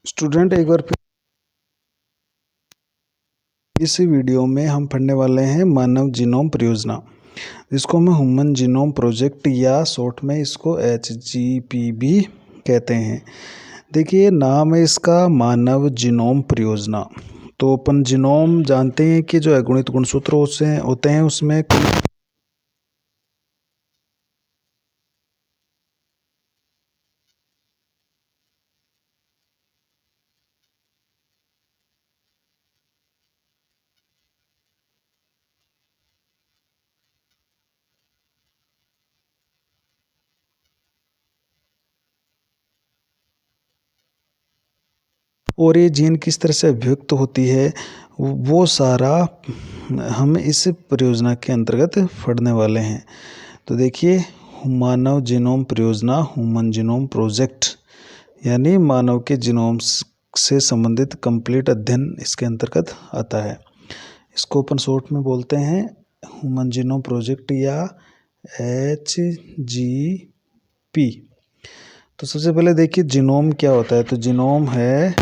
Student एक बार फिर इस वीडियो में हम पढ़ने वाले हैं मानव जीनोम परियोजना, जिसको हम ह्यूमन जीनोम प्रोजेक्ट या शॉर्ट में इसको HGP भी कहते हैं। देखिए, नाम है इसका मानव जीनोम परियोजना। तो अपन जीनोम जानते हैं कि जो अगुणित गुणसूत्र होते हैं उसमें और ये जीन किस तरह से अभिव्यक्त होती है वो सारा हम इस परियोजना के अंतर्गत पढ़ने वाले हैं। तो देखिए, मानव जीनोम परियोजना, ह्यूमन जीनोम प्रोजेक्ट, यानी मानव के जीनोम से संबंधित कंप्लीट अध्ययन इसके अंतर्गत आता है। इसको अपन शॉर्ट में बोलते हैं ह्यूमन जीनोम प्रोजेक्ट या HGP। तो सबसे पहले देखिए जीनोम क्या होता है। तो जीनोम है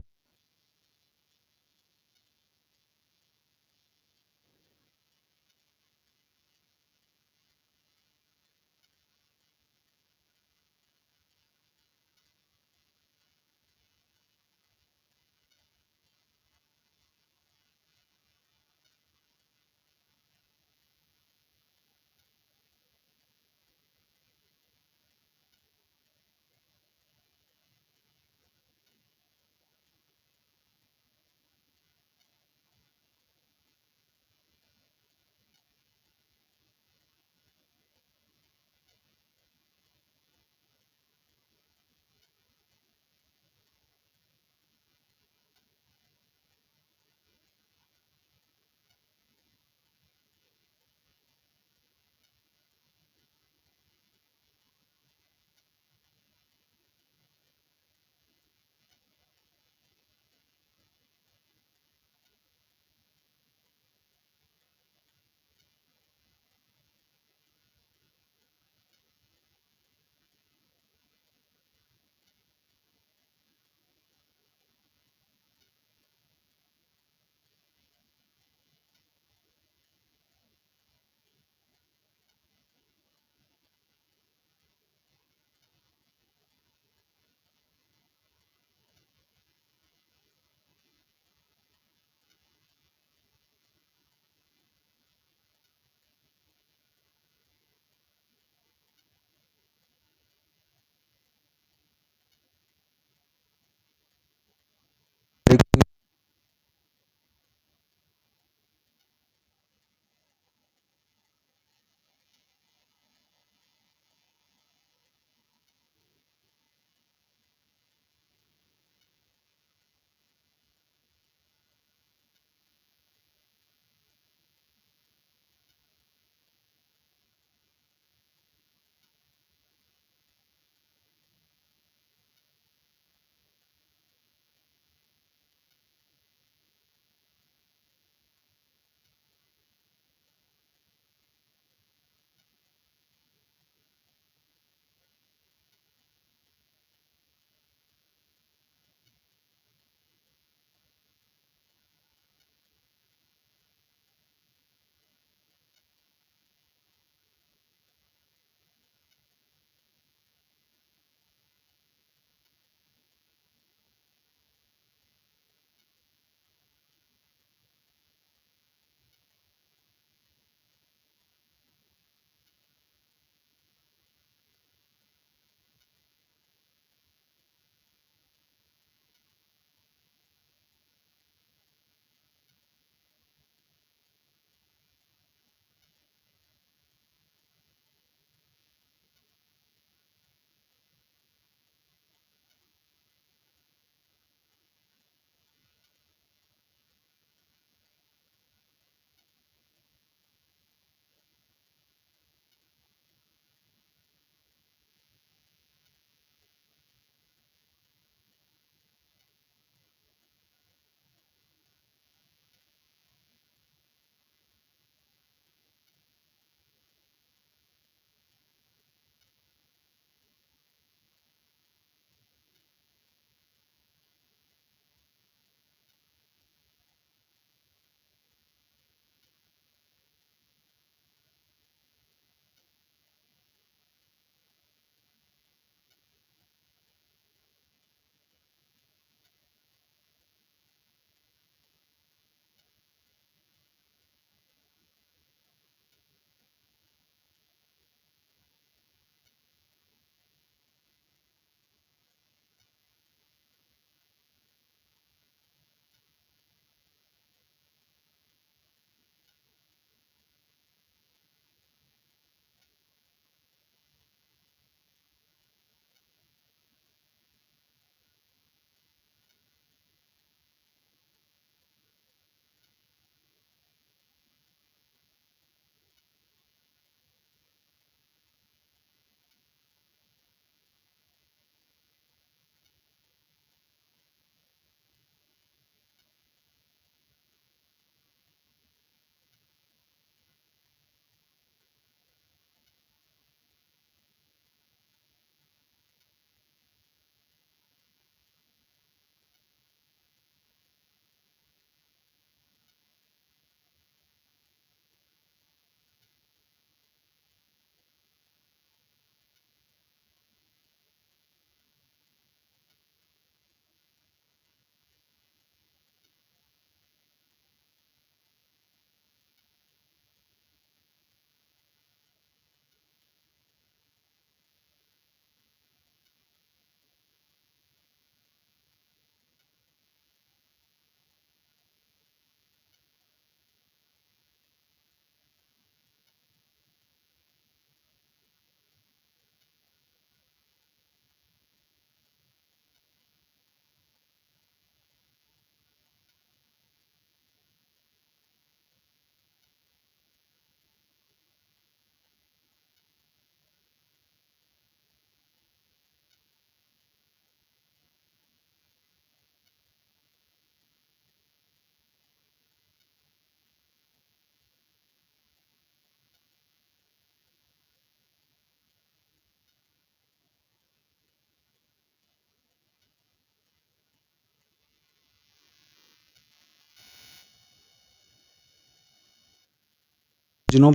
जीनोम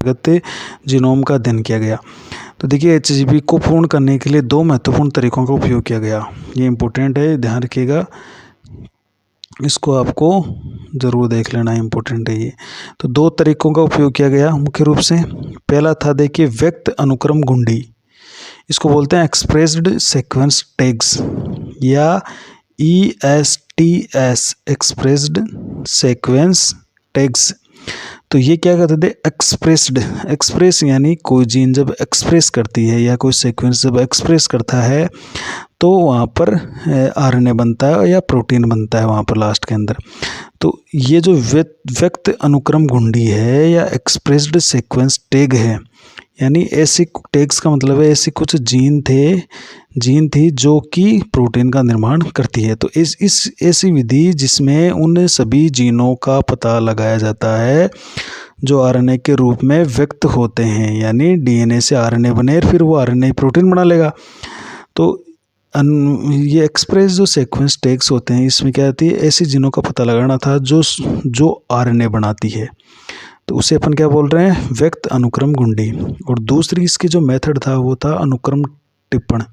अंतर्गत जीनोम का अध्ययन किया गया। तो देखिए एचजीवी को पूर्ण करने के लिए दो महत्वपूर्ण तरीकों का उपयोग किया गया। ये इम्पोर्टेंट है, ध्यान रखिएगा, इसको आपको ज़रूर देख लेना, इम्पोर्टेंट है ये। तो दो तरीकों का उपयोग किया गया मुख्य रूप से। पहला था देखिए व्यक्त अनुक्रम गुंडी, इसको बोलते हैं एक्सप्रेस्ड सीक्वेंस टैग्स या ESTS एक्सप्रेस्ड सीक्वेंस टैग्स। तो ये क्या करते थे, एक्सप्रेस यानी कोई जीन जब एक्सप्रेस करती है या कोई सीक्वेंस जब एक्सप्रेस करता है तो वहाँ पर आरएनए बनता है या प्रोटीन बनता है वहाँ पर लास्ट के अंदर। तो ये जो व्यक्त अनुक्रम घुंडी है या एक्सप्रेस्ड सीक्वेंस टैग है, यानी ऐसी टैग्स का मतलब है ऐसी कुछ जीन थी जो कि प्रोटीन का निर्माण करती है। तो इस ऐसी विधि जिसमें उन सभी जीनों का पता लगाया जाता है जो आरएनए के रूप में व्यक्त होते हैं, यानी डीएनए से आरएनए बने फिर वो आरएनए प्रोटीन बना लेगा। तो ये एक्सप्रेस जो सीक्वेंस टैग्स होते हैं इसमें क्या आती है, ऐसी जीनों का पता लगाना था जो आरएनए बनाती है, तो उसे अपन क्या बोल रहे हैं, व्यक्त अनुक्रम गुंडी। और दूसरी इसकी जो मेथड था वो था अनुक्रम टिप्पण,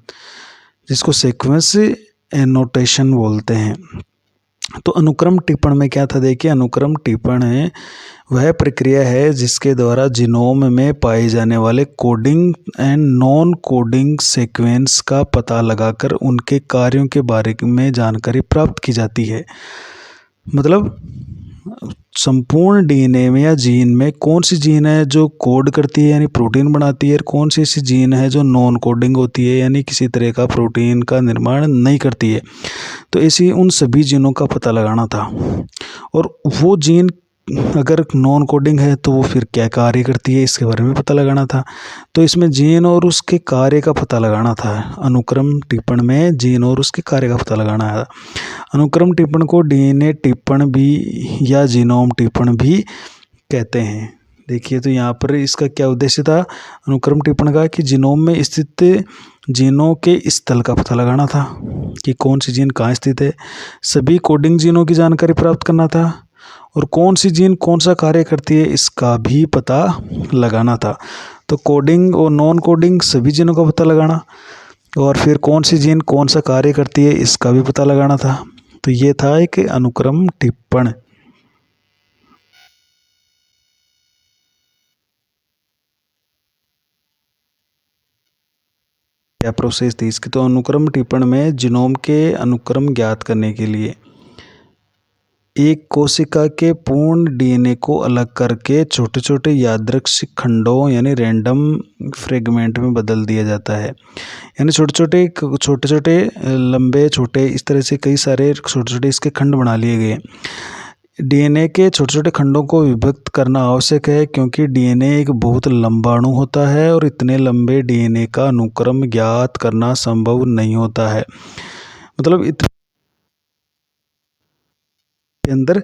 जिसको सीक्वेंस एनोटेशन बोलते हैं। तो अनुक्रम टिप्पण में क्या था, देखिए अनुक्रम टिप्पण है वह प्रक्रिया है जिसके द्वारा जीनोम में पाए जाने वाले coding and non coding sequence का पता लगाकर उनके कार्यों के बारे में जानकारी प्राप्त की जाती है। मतलब संपूर्ण डीएनए में या जीन में कौन सी जीन है जो कोड करती है यानी प्रोटीन बनाती है, और कौन सी ऐसी जीन है जो नॉन कोडिंग होती है यानी किसी तरह का प्रोटीन का निर्माण नहीं करती है। तो ऐसी उन सभी जीनों का पता लगाना था। और वो जीन अगर नॉन कोडिंग है तो वो फिर क्या कार्य करती है इसके बारे में पता लगाना था। तो इसमें जीन और उसके कार्य का पता लगाना था। अनुक्रम टिप्पण में जीन और उसके कार्य का पता लगाना है। अनुक्रम टिप्पण को डीएनए टिप्पण भी या जीनोम टिप्पण भी कहते हैं। देखिए तो यहाँ पर इसका क्या उद्देश्य था अनुक्रम टिप्पण का, कि जीनोम में स्थित जीनों के स्थल का पता लगाना था कि कौन सी जीन कहाँ स्थित है, सभी कोडिंग जीनों की जानकारी प्राप्त करना था, और कौन सी जीन कौन सा कार्य करती है इसका भी पता लगाना था। तो कोडिंग और नॉन कोडिंग सभी जीनों का पता लगाना, और फिर कौन सी जीन कौन सा कार्य करती है इसका भी पता लगाना था। तो ये था एक अनुक्रम टिप्पण। क्या प्रोसेस थी इसकी? तो अनुक्रम टिप्पण में जीनोम के अनुक्रम ज्ञात करने के लिए एक कोशिका के पूर्ण डीएनए को अलग करके छोटे छोटे यादृच्छिक खंडों यानी रैंडम फ्रेगमेंट में बदल दिया जाता है। यानी छोटे छोटे लंबे छोटे इस तरह से कई सारे छोटे छोटे इसके खंड बना लिए गए। डीएनए के छोटे छोटे खंडों को विभक्त करना आवश्यक है क्योंकि डीएनए एक बहुत लंबा अणु होता है और इतने लंबे डीएनए का अनुक्रम ज्ञात करना संभव नहीं होता है। मतलब इतने के अंदर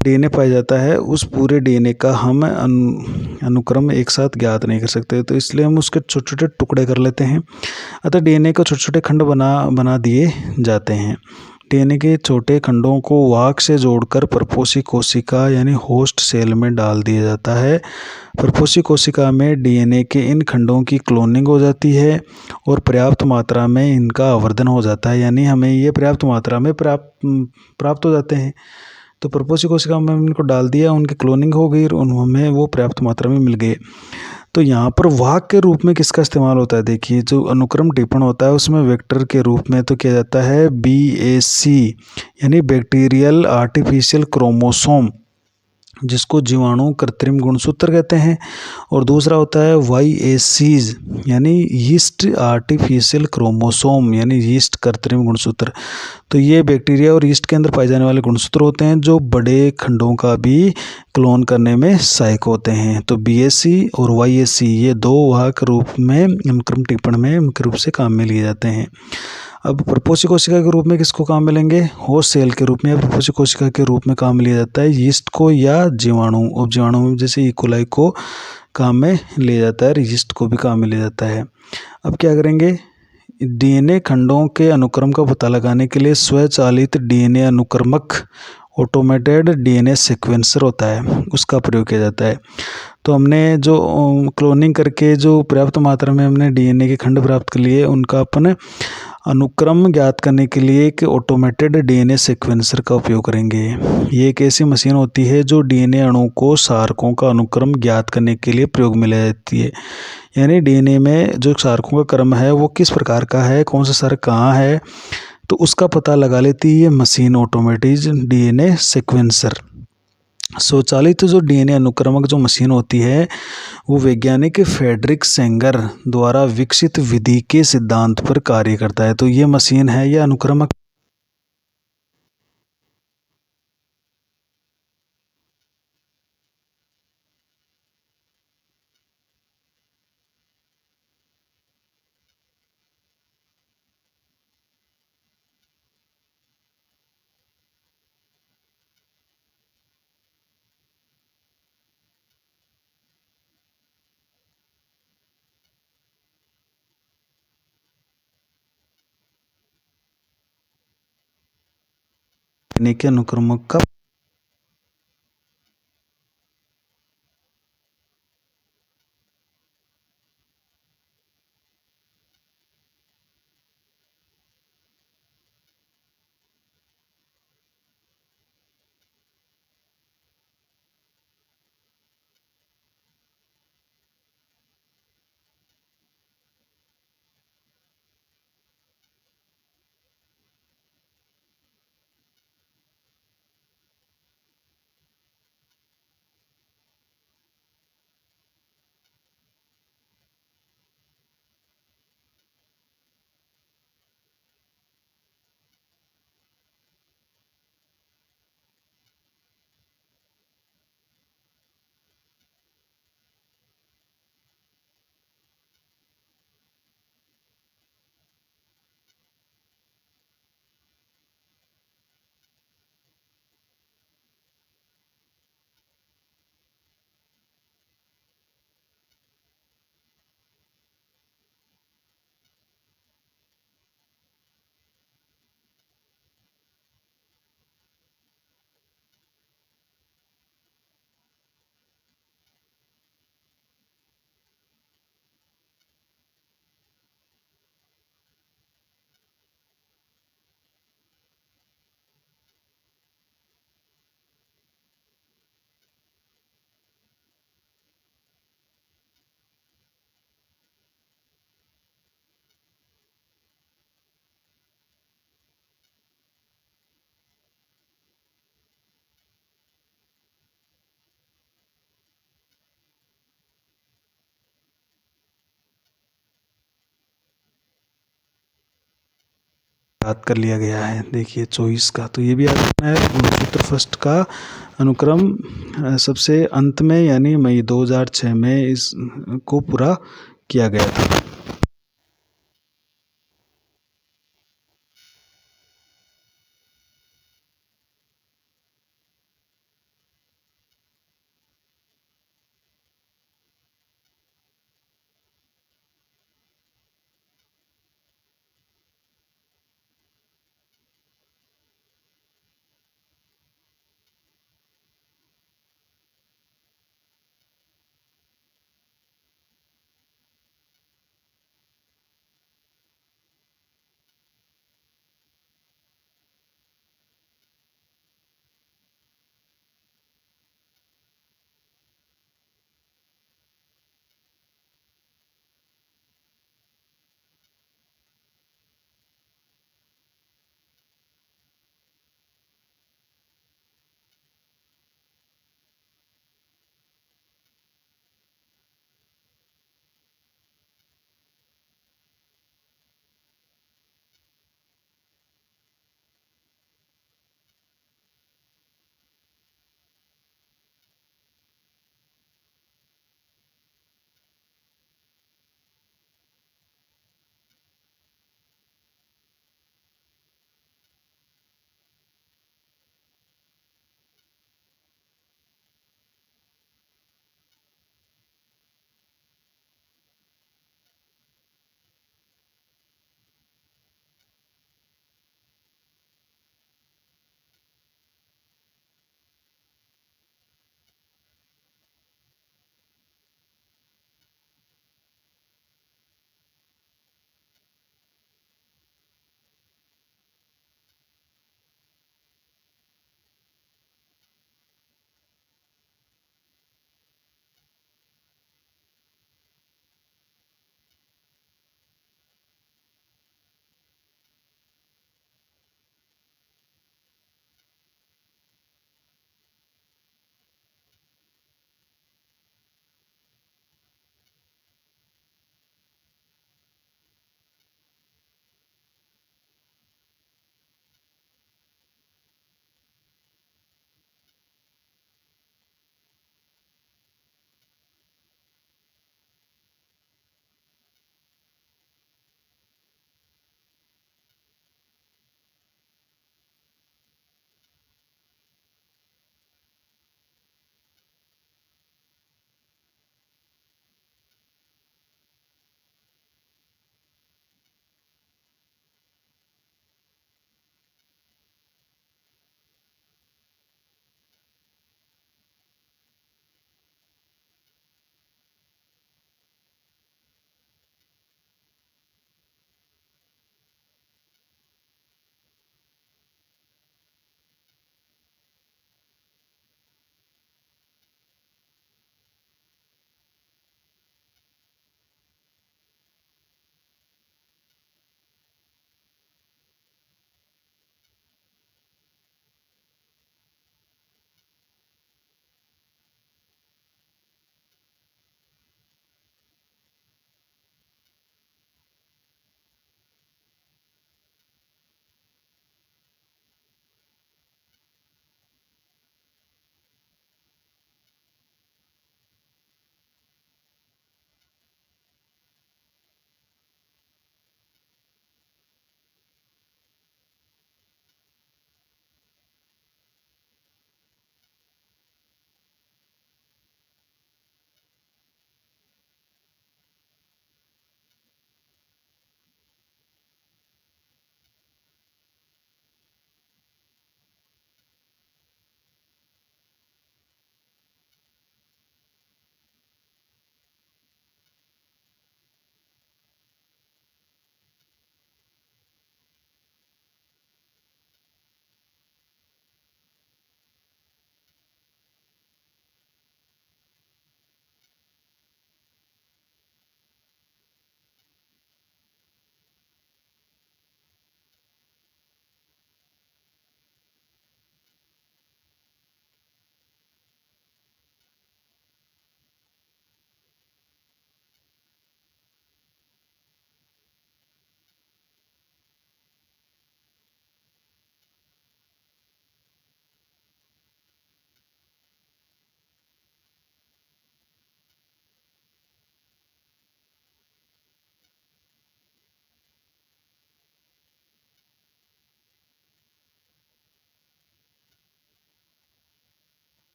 डीएनए पाया जाता है, उस पूरे डीएनए का हम अनुक्रम एक साथ ज्ञात नहीं कर सकते, तो इसलिए हम उसके छोटे छोटे टुकड़े कर लेते हैं। अतः डीएनए को छोटे छोटे खंड बना दिए जाते हैं। डीएनए के छोटे खंडों को वाहक से जोड़कर परपोषी कोशिका यानी होस्ट सेल में डाल दिया जाता है। परपोषी कोशिका में डीएनए के इन खंडों की क्लोनिंग हो जाती है और पर्याप्त मात्रा में इनका आवर्धन हो जाता है, यानी हमें ये पर्याप्त मात्रा में प्राप्त हो जाते हैं। तो परपोषी कोशिका में इनको डाल दिया, उनकी क्लोनिंग हो गई और उनमें वो पर्याप्त मात्रा में मिल गए। तो यहाँ पर वाहक के रूप में किसका इस्तेमाल होता है? देखिए, जो अनुक्रम टिप्पण होता है उसमें वेक्टर के रूप में तो किया जाता है BAC यानी बैक्टीरियल आर्टिफिशियल क्रोमोसोम, जिसको जीवाणु कृत्रिम गुणसूत्र कहते हैं। और दूसरा होता है YACs यानी यीस्ट आर्टिफिशियल क्रोमोसोम यानी यीस्ट कृत्रिम गुणसूत्र। तो ये बैक्टीरिया और यीस्ट के अंदर पाए जाने वाले गुणसूत्र होते हैं जो बड़े खंडों का भी क्लोन करने में सहायक होते हैं। तो BAC और YAC ये दो वाहक रूप में अनुक्रम टिप्पण में मुख्य रूप से काम में लिए जाते हैं। अब परपोषी कोशिका के रूप में किसको काम मिलेंगे? होस्ट सेल के रूप में या परपोषी कोशिका के रूप में काम लिया जाता है यीस्ट को या जीवाणु। उपजीवाणु में जैसे इकोलाई को काम में लिया जाता है, यीस्ट को भी काम में लिया जाता है। अब क्या करेंगे? डीएनए खंडों के अनुक्रम का पता लगाने के लिए स्वचालित डीएनए अनुक्रमक ऑटोमेटेड डीएनए सीक्वेंसर होता है, उसका प्रयोग किया जाता है। तो हमने जो क्लोनिंग करके जो पर्याप्त मात्रा में हमने डीएनए के खंड प्राप्त कर लिए, उनका अपन अनुक्रम ज्ञात करने के लिए एक ऑटोमेटेड डीएनए सीक्वेंसर का उपयोग करेंगे। ये एक ऐसी मशीन होती है जो डीएनए अणु को क्षारकों का अनुक्रम ज्ञात करने के लिए प्रयोग में लाई जाती है। यानी डीएनए में जो क्षारकों का क्रम है वो किस प्रकार का है, कौन सा क्षारक कहाँ है, तो उसका पता लगा लेती है ये मशीन, ऑटोमेटिक डीएनए सीक्वेंसर। स्वचालित जो डीएनए अनुक्रमक जो मशीन होती है वो वैज्ञानिक फ्रेडरिक सेंगर द्वारा विकसित विधि के सिद्धांत पर कार्य करता है। तो ये मशीन है या अनुक्रमक डीएनए के अनुक्रमक का बात कर लिया गया है। देखिए 24 का, तो ये भी याद रखना है। गुणसूत्र फर्स्ट का अनुक्रम सबसे अंत में यानी मई 2006 में इस को पूरा किया गया था।